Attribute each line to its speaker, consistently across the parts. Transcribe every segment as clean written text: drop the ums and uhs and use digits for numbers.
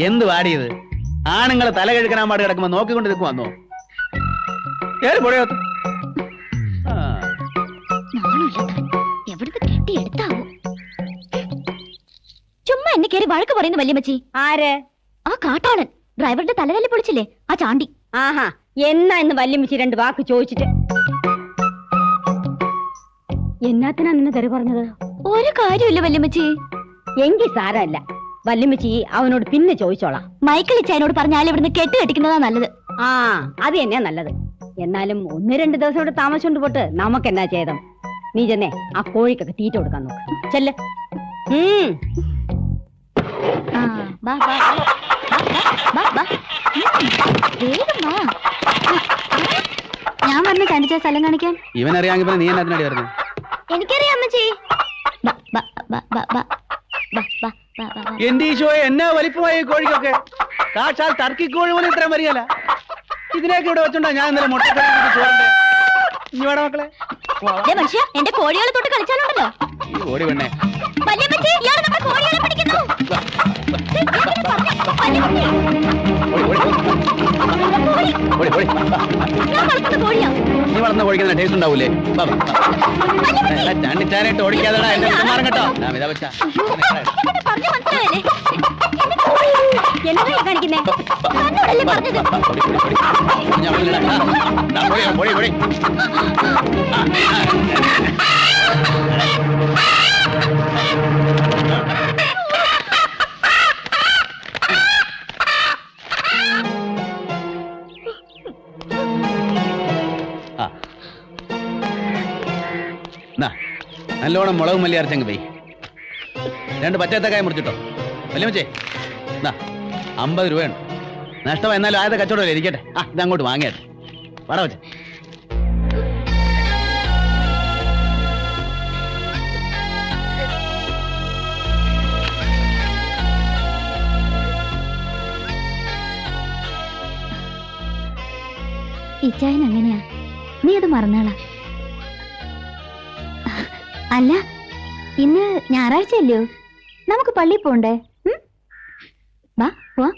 Speaker 1: എന്ത് വാടിയത്? ആണുങ്ങളെ തല കഴുകനാൻ പാട് കിടക്കുമ്പോ നോക്കിക്കൊണ്ട് നിൽക്കും വന്നോ? കേറി പൊടിയോ.
Speaker 2: ചുമ്മാ എന്നെ കയറി വഴക്ക് പറയുന്നു വല്യമ്മച്ചി.
Speaker 3: ആര്?
Speaker 2: ആ കാട്ടാളൻ ഡ്രൈവറുടെ തലതല്ലി പൊളിച്ചില്ലേ, ആ ചാണ്ടി.
Speaker 3: ആഹാ, എന്നാ ഇന്ന് വല്യമ്മച്ചി 2 വാക്ക് ചോദിച്ചിട്ട് എന്നാത്തിനാ നിന്നെ തെറി പറഞ്ഞത്?
Speaker 2: ഒരു കാര്യമില്ല വല്യമ്മച്ചി.
Speaker 3: എങ്കിൽ സാരമല്ല, വല്യമ്മച്ചി അവനോട് പിന്നെ ചോദിച്ചോളാം.
Speaker 2: മൈക്കിൾ ഇച്ചായനോട് പറഞ്ഞാൽ ഇവിടുന്ന് കെട്ടിക്കെട്ടിക്കുന്നതാ നല്ലത്.
Speaker 3: ആ, അത് തന്നെയാ നല്ലത്. എന്നാലും 1-2 ദിവസം ഇവിടെ താമസിച്ചോണ്ട് പോട്ട് നമുക്കെന്നാ ചെയ്തം. നീ ചെന്നേ ആ കോഴിക്കൊക്കെ തീറ്റ കൊടുക്കാൻ നോക്ക്. ചെല്ല്.
Speaker 2: ഞാൻ പറഞ്ഞ കണ്ടിച്ച സ്ഥലം കാണിക്കാൻ.
Speaker 1: ഇവനറിയാമെങ്കിൽ നീ എന്നാ പറഞ്ഞു?
Speaker 2: എനിക്കറിയാം അമ്മച്ചി.
Speaker 1: എന്റെ ഈശോയെ, എന്നാ വലിപ്പമായി കോഴിക്കൊക്കെ. സാക്ഷാൽ ടർക്കി കോഴി പോലും ഇത്രയും വരികയല്ല. ഇതിനൊക്കെ ഇവിടെ വെച്ചോണ്ടാ ഞാൻ ഇന്നലെ മുട്ടക്കറി ചോറിന്റെ. ഇനി വേണം മക്കളെ.
Speaker 2: മനുഷ്യ, എന്റെ കോഴികളെ തൊട്ട് കളിച്ചാലുണ്ടല്ലോ.
Speaker 1: ഓടി വേണേ. നീ വളർന്ന കോഴിക്കുന്ന ടേസ്റ്റ് ഉണ്ടാവൂലേ? ചാണ്ടിച്ചാനായിട്ട് ഓടിക്കാതെടാ, എന്റെ മാറും കേട്ടോ. ഇതാ വെച്ചാ
Speaker 3: കാണിക്കുന്നേ.
Speaker 1: നല്ലോണം മുളകും മല്ലി അരച്ചങ്ങ് പോയി. 2 പച്ചത്തക്കായ മുറിച്ചിട്ടോ. വല്യമ്മച്ചേ, 50 രൂപയുണ്ട്. നഷ്ടം എന്നാലും ആദ്യത്തെ കച്ചവടമല്ലേ, ഇരിക്കട്ടെ. ഇതങ്ങോട്ട് വാങ്ങിയാട്ടെ. വട വെച്ച
Speaker 2: ഇച്ചായൻ അങ്ങനെയാ, നീ അത് മറന്നാളാ. അല്ല, ഇന്ന് ഞായറാഴ്ചയല്ലോ, നമുക്ക് പള്ളിയിൽ പോണ്ടേ? വാ വാ.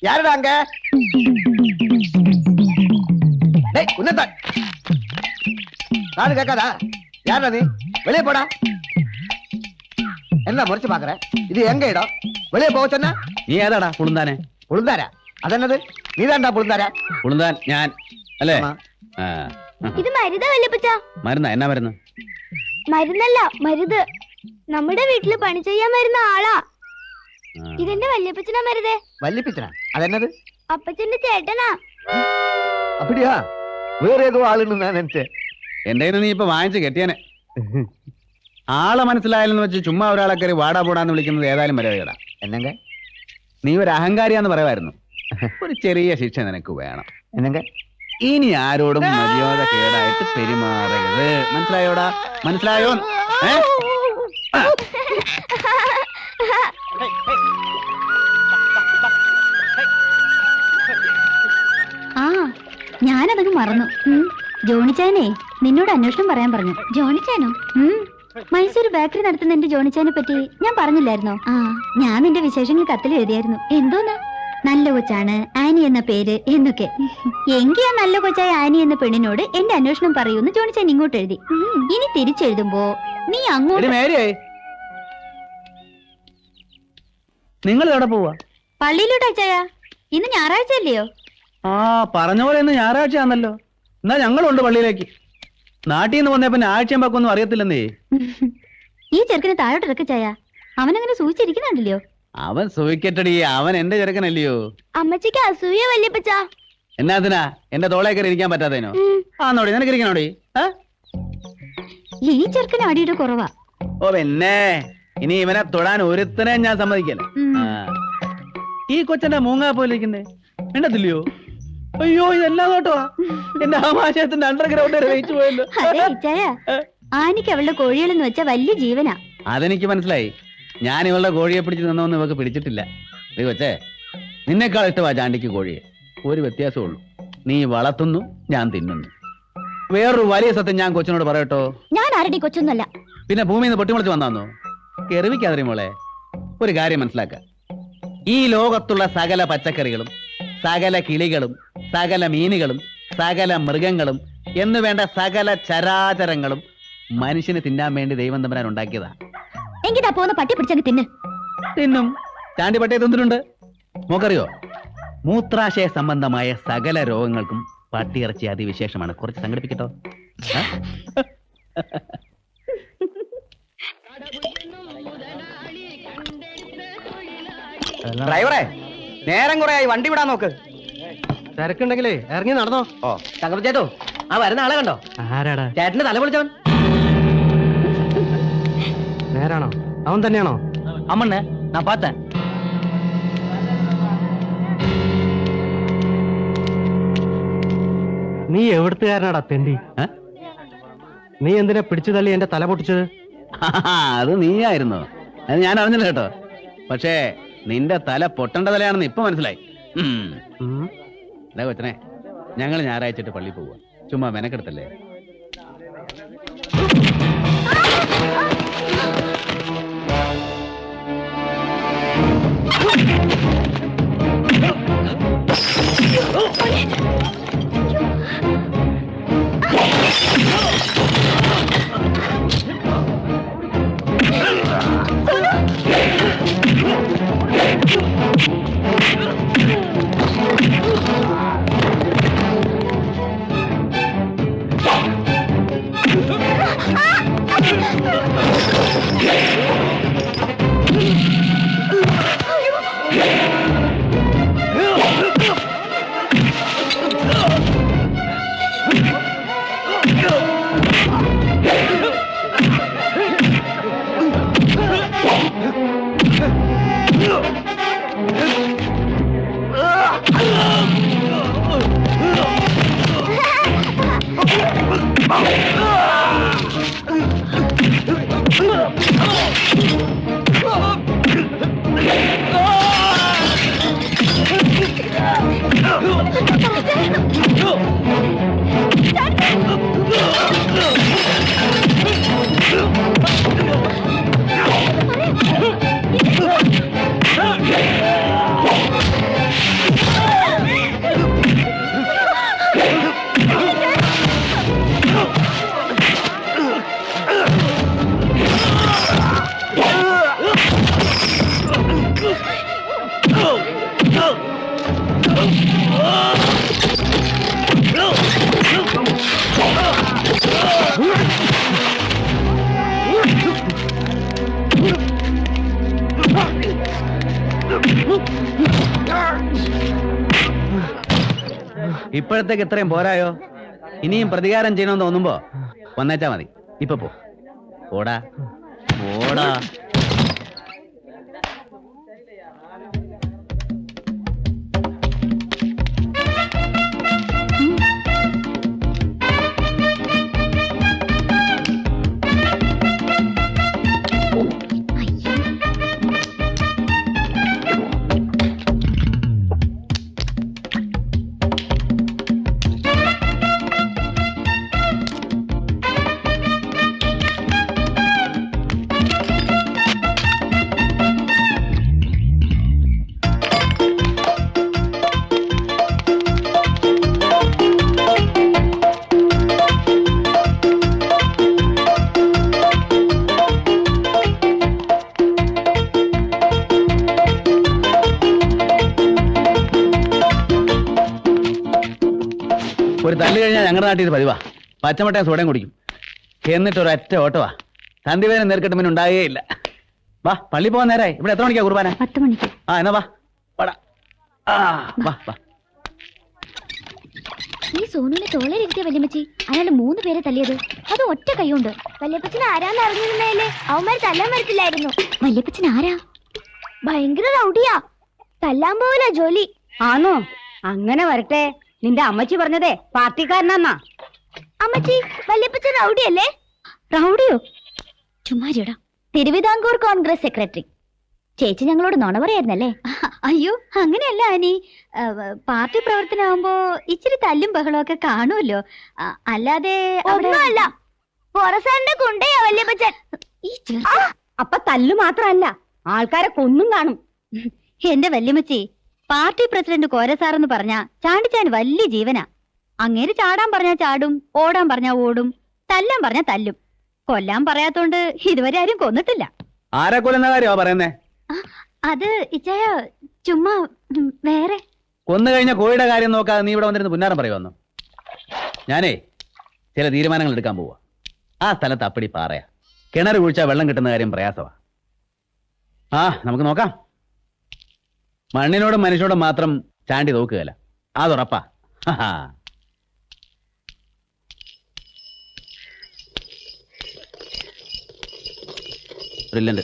Speaker 4: யாருடாங்க? டேய், உன்னதான் நானு கேட்காதா? யாரா நீ? வெளியே போடா. என்ன முறைச்சு பாக்குற? இது எங்க இடம்? வெளியே போக சொன்ன?
Speaker 1: നീ ഏതാടാ പുളുന്താനെ?
Speaker 4: പുളുന്താരാ? അതെന്നത്? നീതാണ്ടാ പുളുന്താരാ?
Speaker 1: പുളുന്താൻ ഞാൻ അല്ലേ?
Speaker 2: ഇത് മരുന്നാ വല്യപ്പച്ച?
Speaker 1: മരുന്നാ? എന്നാ മരുന്ന്?
Speaker 2: മരുന്നല്ല, മരുത്. നമ്മുടെ വീട്ടില് പണി ചെയ്യാൻ വരുന്ന ആളാ. ഇതെന്റെ വല്യപ്പച്ചനാ മരുതേ.
Speaker 4: വല്യപ്പച്ചനാ? അതെന്നത്?
Speaker 2: അപ്പച്ചന്റെ ചേട്ടനാ.
Speaker 4: അപ്പടിയാ? വേറെ ഏതോ ആളുണ്ട് ഞാൻ നിனைச்சேன்.
Speaker 1: എന്റെ നീ ഇപ്പൊ വാങ്ങിച്ച് കെട്ടിയാനെ. ആളെ മനസ്സിലായാലെന്ന് വെച്ച് ചുമ്മാ ഒരാളെ കയറി വാടാ പോടാന്ന് വിളിക്കുന്നത് ഏതായാലും മര്യാദ. എന്നെങ്ക നീ ഒരു അഹങ്കാരിയാന്ന് പറയുമായിരുന്നു. ഒരു ചെറിയ ശിക്ഷ നിനക്ക് വേണം. എന്നെങ്ക ഇനി ആരോടും മര്യാദ കേടായിട്ട് പെരുമാറരുത്. മനസ്സിലായോടാ? മനസ്സിലായോ?
Speaker 2: ആ, ഞാനതങ്ങ് മറന്നു. ജോണിച്ചാനെ നിന്നോട് അന്വേഷണം പറയാൻ പറഞ്ഞു. ജോണിച്ചാനോ? മൈസൂർ ബേക്കറി നടത്തുന്ന എന്റെ ജോണിച്ചാനെ പറ്റി ഞാൻ പറഞ്ഞില്ലായിരുന്നോ? ആ, ഞാൻ നിന്റെ വിശേഷങ്ങൾ കത്തിൽ എഴുതിയായിരുന്നു. എന്തോന്നാ? നല്ല കൊച്ചാണ്, ആനി എന്ന പേര് എന്നൊക്കെ. എങ്കിൽ ആ നല്ല കൊച്ചായ ആനി എന്ന പെണ്ണിനോട് എന്റെ അന്വേഷണം പറയൂന്ന് ജോണിച്ചാൻ ഇങ്ങോട്ട് എഴുതി. ഇനി തിരിച്ചെഴുതുമ്പോ നീ അങ്ങോട്ട്.
Speaker 1: നിങ്ങൾ എവിടെ പോവാ?
Speaker 2: പള്ളിയിലോട്ട് അച്ചായ. ഇന്ന് ഞായറാഴ്ച അല്ലയോ?
Speaker 1: ആ, പറഞ്ഞ പോലെ ഇന്ന് ഞായറാഴ്ചയാണല്ലോ. എന്നാ ഞങ്ങളുണ്ട് പള്ളിയിലേക്ക്. നാട്ടിൽ നിന്ന് വന്നേ പിന്നെ ആഴ്ചയൊന്നും അറിയത്തില്ലെന്നേ.
Speaker 2: ഈ ചെറുക്കനെ താഴോട്ട് ഇറക്ക ചായ. അവനങ്ങനെ സൂചിച്ചിരിക്കുന്നുണ്ടല്ലോ.
Speaker 1: അവൻ സൂയിക്കട്ടടി, അവൻ എന്റെ ചെറുക്കനല്ലയോ.
Speaker 2: അമ്മച്ചിക്ക് അസൂയ വല്യപ്പച്ച.
Speaker 1: എന്നാത്തിനാ എന്റെ തോളെ കയറി ഇരിക്കാൻ പറ്റാത്തതിനോ? ആന്നോടി, നിനക്ക് ഇരിക്കണോടി?
Speaker 2: ഈ ചെറുക്കന് അടിയുടെ കുറവാ.
Speaker 1: ഓ പിന്നെ, ഇനി ഇവനെ തൊടാൻ ഒരുത്തനെ ഞാൻ സമ്മതിക്കല. ഈ കൊച്ചന്റെ മൂങ്ങാ പോലെ ഇരിക്കുന്നേ വേണ്ടത്തില്ലയോ? അയ്യോ, ഇതെല്ലാം കേട്ടോ എന്റെ ആമാശയത്തിന്റെ അണ്ടർഗ്രൗണ്ട് വരെ വെയിച്ചു പോയല്ലോ.
Speaker 2: ആനിക്ക് അവളുടെ കോഴികളെന്ന് വെച്ചാ വലിയ ജീവനാ.
Speaker 1: അതെനിക്ക് മനസ്സിലായി. ഞാൻ ഇവളുടെ കോഴിയെ പിടിച്ച് നിന്നൊന്നും ഇവക്ക് പിടിച്ചിട്ടില്ല. നീ കൊച്ചേ, നിന്നെക്കാൾ ഇഷ്ടമാ ചാണ്ടിക്ക് കോഴിയെ. ഒരു വ്യത്യാസമുള്ളൂ, നീ വളർത്തുന്നു, ഞാൻ തിന്നുന്നു. വേറൊരു വലിയ സത്യം ഞാൻ കൊച്ചിനോട് പറയട്ടോ.
Speaker 2: ഞാൻ ആരുടെ കൊച്ചൊന്നുമല്ല.
Speaker 1: പിന്നെ ഭൂമിയിൽ നിന്ന് പൊട്ടിമുളച്ച് വന്നാന്നോ? കെറിവിക്കാതിരി മോളെ. ഒരു കാര്യം മനസ്സിലാക്ക, ഈ ലോകത്തുള്ള സകല പച്ചക്കറികളും സകല കിളികളും സകല മീനുകളും സകല മൃഗങ്ങളും എന്ന് വേണ്ട സകല ചരാചരങ്ങളും മനുഷ്യന് തിന്നാൻ വേണ്ടി ദൈവം തമ്പുരാൻ ഉണ്ടാക്കിയതാ.
Speaker 2: എങ്കിതാ പോകുന്ന പട്ടി പിടിച്ചങ്ങ് തിന്ന്.
Speaker 1: തിന്നും. ചാണ്ടി പട്ടിയെ തിന്നിട്ടുണ്ട്. നോക്കറിയോ, മൂത്രാശയ സംബന്ധമായ സകല രോഗങ്ങൾക്കും പട്ടിയിറച്ചി അതിവിശേഷമാണ്. കുറച്ച് സംഘടിപ്പിക്കട്ടോ.
Speaker 5: ഡ്രൈവറെ, നേരം കുറെ ആയി, വണ്ടി വിടാൻ നോക്ക്.
Speaker 6: തിരക്കുണ്ടെങ്കിലേ ഇറങ്ങി നടന്നോ.
Speaker 5: ഓ ചേട്ടോ, ആ വരുന്ന ആളെ കണ്ടോ?
Speaker 6: ആരാടാ?
Speaker 5: ചേട്ടന്റെ തല പൊളിച്ചവൻ.
Speaker 6: നേരാണോ? അവൻ തന്നെയാണോ?
Speaker 1: അമ്മണ്ണ ഞാൻ പാത്ത.
Speaker 6: നീ എവിടുത്തുകാരനാടാ തെണ്ടി? നീ എന്തിനാ പിടിച്ചു തള്ളി എന്റെ തല പൊട്ടിച്ചത്?
Speaker 1: അത് നീയായിരുന്നോ? അത് ഞാൻ അറിഞ്ഞില്ല കേട്ടോ. പക്ഷേ നിന്റെ തല പൊട്ടേണ്ട തലയാണെന്ന് ഇപ്പൊ മനസ്സിലായി. അല്ലേ കൊച്ചനെ, ഞങ്ങൾ ഞായറാഴ്ചയിട്ട് പള്ളി പോവുക. ചുമ്മാ മെനക്കെടുത്തല്ലേ. ഇപ്പോഴത്തേക്ക് ഇത്രയും പോരായോ? ഇനിയും പ്രതികാരം ചെയ്യണമെന്ന് തോന്നുമ്പോ വന്നേച്ചാ മതി. ഇപ്പൊ പോടാ പോടാ. ഒരു തല്ല് കഴിഞ്ഞാൽ ഞങ്ങളുടെ നാട്ടിൽ ഇത് പതിവാ. പച്ചമുട്ടയും സോഡയും കുടിക്കും. എന്നിട്ടൊരൊറ്റ ഓട്ടവാ. സന്ധിവേദന നേരിട്ട് പിന്നെ ഉണ്ടാകുകയില്ല. വാ, പള്ളി പോകാൻ നേരായി. ഇവിടെ എത്ര മണിക്കാ കുർബാന?
Speaker 2: 10 മണിക്ക്.
Speaker 1: ആ എന്നാ വാ വാടാ. വാ വാ.
Speaker 2: ഈ സോനുവിനെ തോളയിലിരുത്തിയ വല്യമ്മച്ചി അയാൾ 3 പേരെ തല്ലിയത് അത് ഒറ്റ കൈകൊണ്ട്. വല്യപ്പച്ചൻ ആരാന്ന് അറിഞ്ഞിരുന്നേലേ അവന്മാർ തല്ലാൻ വരത്തില്ലായിരുന്നു. വല്യപ്പച്ചൻ ആരാ? ഭയങ്കര റൗഡിയാ. തല്ലാൻ പോവില്ല ജോലി.
Speaker 3: ആണോ? അങ്ങനെ വരട്ടെ. നിന്റെ അമ്മച്ചി പറഞ്ഞതേ പാർട്ടിക്കാരനാന്നാ.
Speaker 2: അമ്മച്ചി, വല്യപ്പച്ചൻ റൗഡിയല്ലേ? റൗഡിയോ? ചുമ്മാരിയടാ. തിരുവിതാംകൂർ കോൺഗ്രസ് സെക്രട്ടറി. ചേച്ചി ഞങ്ങളോട് നുണ പറയായിരുന്നല്ലേ? അയ്യോ അങ്ങനെയല്ല ആനി. പാർട്ടി പ്രവർത്തനമാകുമ്പോ ഇച്ചിരി തല്ലും ബഹളവും ഒക്കെ കാണുമല്ലോ. അല്ലാതെ
Speaker 7: ഒന്നുമല്ല. പൊറസാറിന്റെ കുണ്ടയാ വല്യപ്പച്ചൻ.
Speaker 3: അപ്പൊ തല്ലു മാത്രമല്ല, ആൾക്കാരെ കൊന്നും കാണും.
Speaker 2: എന്റെ വല്യമ്മച്ചി, പാർട്ടി പ്രസിഡന്റ് കോരസാറെന്ന് പറഞ്ഞാ ചാണ്ടിച്ചാൻ വലിയ ജീവനാ. അങ്ങേര് ചാടാൻ പറഞ്ഞാ ചാടും, ഓടാൻ പറഞ്ഞാ ഓടും, തല്ലാൻ പറഞ്ഞാ തല്ലും. കൊല്ലാൻ പറയാത്തോണ്ട് ഇതുവരെ ആരും കൊന്നിട്ടില്ല.
Speaker 1: ആരെ കൊല്ലുന്ന കാര്യമാ പറയുന്നേ?
Speaker 2: അത് ഇച്ചായ ചുമ്മാ വേറെ.
Speaker 1: കൊന്നു കഴിഞ്ഞ കോഴിയുടെ കാര്യം നോക്കാതെ നീ ഇവിടെ വന്നിരുന്ന് പുന്നാരം പറയുവന്നു. ഞാനേ ചില തീരുമാനങ്ങൾ എടുക്കാൻ പോവാ. ആ സ്ഥലത്ത് അപ്പടി പാറയാ. കിണർ കുഴിച്ചാൽ വെള്ളം കിട്ടുന്ന കാര്യം പ്രയാസമാ. നമുക്ക് നോക്കാം. മണ്ണിനോടും മനുഷ്യനോടും മാത്രം ചാണ്ടി നോക്കുകയല്ല, അതുറപ്പാ. ബ്രില്യന്റ്.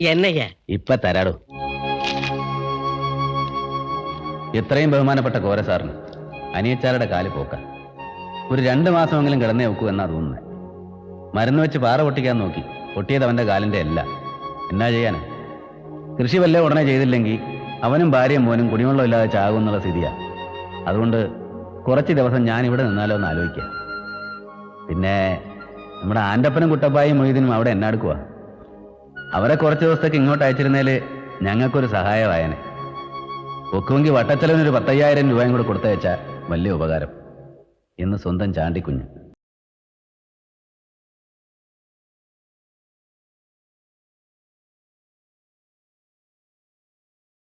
Speaker 5: എന്നയ്യ
Speaker 1: ഇപ്പൊ തരാടോ. എത്രയും ബഹുമാനപ്പെട്ട കോരസാറിന് അനിയച്ചാരുടെ കാല് പോക്ക. ഒരു 2 മാസമെങ്കിലും കിടന്നേ വെക്കൂ എന്നാ തോന്നുന്നത്. മരുന്ന് വെച്ച് പാറ പൊട്ടിക്കാൻ നോക്കി, പൊട്ടിയത് അവന്റെ കാലിന്റെ അല്ല. എന്നാ ചെയ്യാന്? കൃഷി വല്ല ഉടനെ ചെയ്തില്ലെങ്കിൽ അവനും ഭാര്യയും മോനും കുടിവെള്ളം ഇല്ലാതെ ചാകുന്നുള്ള സ്ഥിതിയാ. അതുകൊണ്ട് കുറച്ച് ദിവസം ഞാൻ ഇവിടെ നിന്നാലോ എന്ന് ആലോചിക്കുക. പിന്നെ നമ്മുടെ ആൻ്റപ്പനും കുട്ടപ്പായും മൊയ്തീനും അവിടെ എന്നെ എടുക്കുക. അവരെ കുറച്ച് ദിവസത്തേക്ക് ഇങ്ങോട്ട് അയച്ചിരുന്നേല് ഞങ്ങൾക്കൊരു സഹായമായനെ. ഒക്കുമെങ്കിൽ വട്ടച്ചെലവിനൊരു 10,000 രൂപയും കൂടെ കൊടുത്തയച്ചാൽ വലിയ ഉപകാരം എന്ന് സ്വന്തം ചാണ്ടിക്കുഞ്ഞ്.